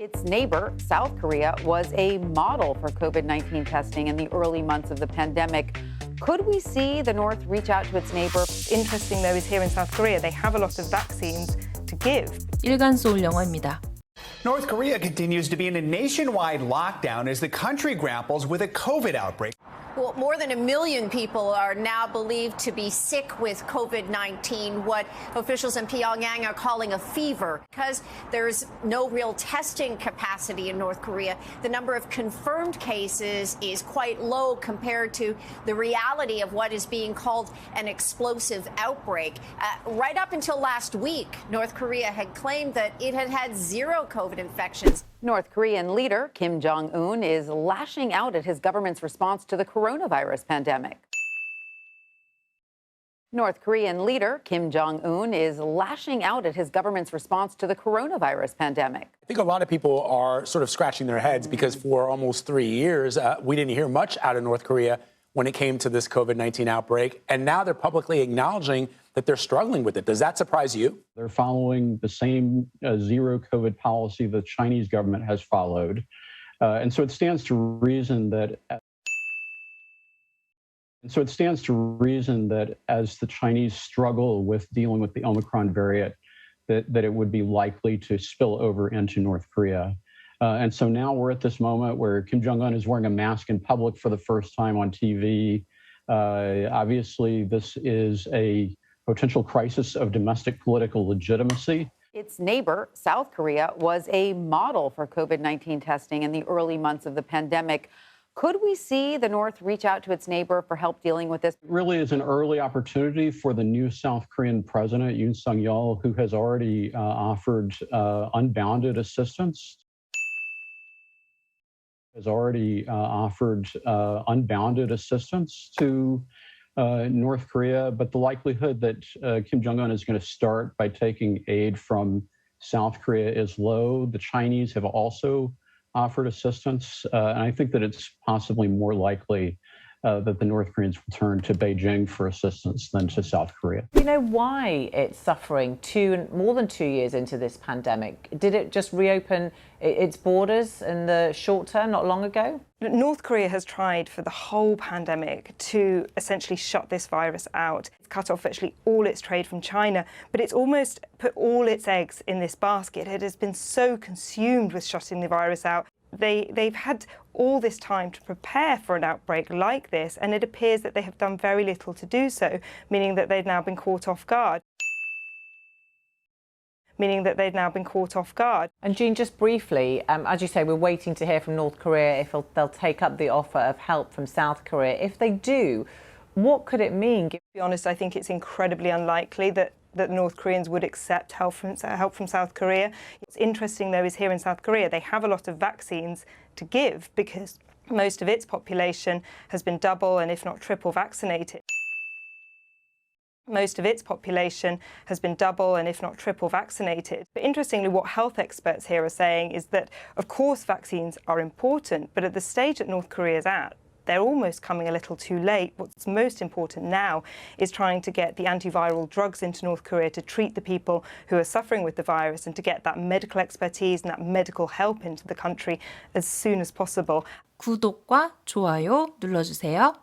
Its neighbor, South Korea, was a model for COVID-19 testing in the early months of the pandemic. Could we see the North reach out to its neighbor? Interesting though is here in South Korea, they have a lot of vaccines to give. 일간 소울 영어입니다. North Korea continues to be in a nationwide lockdown as the country grapples with a COVID outbreak. Well, more than 1 million people are now believed to be sick with COVID-19, what officials in Pyongyang are calling a fever. Because there's no real testing capacity in North Korea, the number of confirmed cases is quite low compared to the reality of what is being called an explosive outbreak. Right up until last week, North Korea had claimed that it had had 0 COVID infections. North Korean leader Kim Jung-un is lashing out at his government's response to the coronavirus pandemic. North Korean leader Kim Jung-un is lashing out at his government's response to the coronavirus pandemic. I think a lot of people are sort of scratching their heads because for almost 3 years, we didn't hear much out of North Korea when it came to this COVID-19 outbreak. And now they're publicly acknowledging that they're struggling with it. Does that surprise you? They're following the same zero COVID policy the Chinese government has followed. And so it stands to reason that as the Chinese struggle with dealing with the Omicron variant, that it would be likely to spill over into North Korea. And so now we're at this moment where Kim Jung-un is wearing a mask in public for the first time on TV. Obviously, this is a potential crisis of domestic political legitimacy. Its neighbor, South Korea, was a model for COVID-19 testing in the early months of the pandemic. Could we see the North reach out to its neighbor for help dealing with this? It really is an early opportunity for the new South Korean president, Yoon Suk-yeol, who has already offered unbounded assistance. To North Korea, but the likelihood that Kim Jong-un is going to start by taking aid from South Korea is low. The Chinese have also offered assistance, and I think that it's possibly more likely that the North Koreans will turn to Beijing for assistance than to South Korea. Do you know why it's suffering more than 2 years into this pandemic? Did it just reopen its borders in the short term not long ago? North Korea has tried for the whole pandemic to essentially shut this virus out. It's cut off virtually all its trade from China, but it's almost put all its eggs in this basket. It has been so consumed with shutting the virus out. They've had all this time to prepare for an outbreak like this, and it appears that they have done very little to do so, meaning that they've now been caught off guard. And Jean, just briefly, as you say, we're waiting to hear from North Korea if they'll take up the offer of help from South Korea. If they do, what could it mean? To be honest, I think it's incredibly unlikely that North Koreans would accept help from South Korea. What's interesting, though, is here in South Korea, they have a lot of vaccines to give because most of its population has been double and if not triple vaccinated. But interestingly, what health experts here are saying is that, of course, vaccines are important, but at the stage that North Korea is at, they're almost coming a little too late. What's most important now is trying to get the antiviral drugs into North Korea to treat the people who are suffering with the virus and to get that medical expertise and that medical help into the country as soon as possible. 구독과 좋아요 눌러주세요.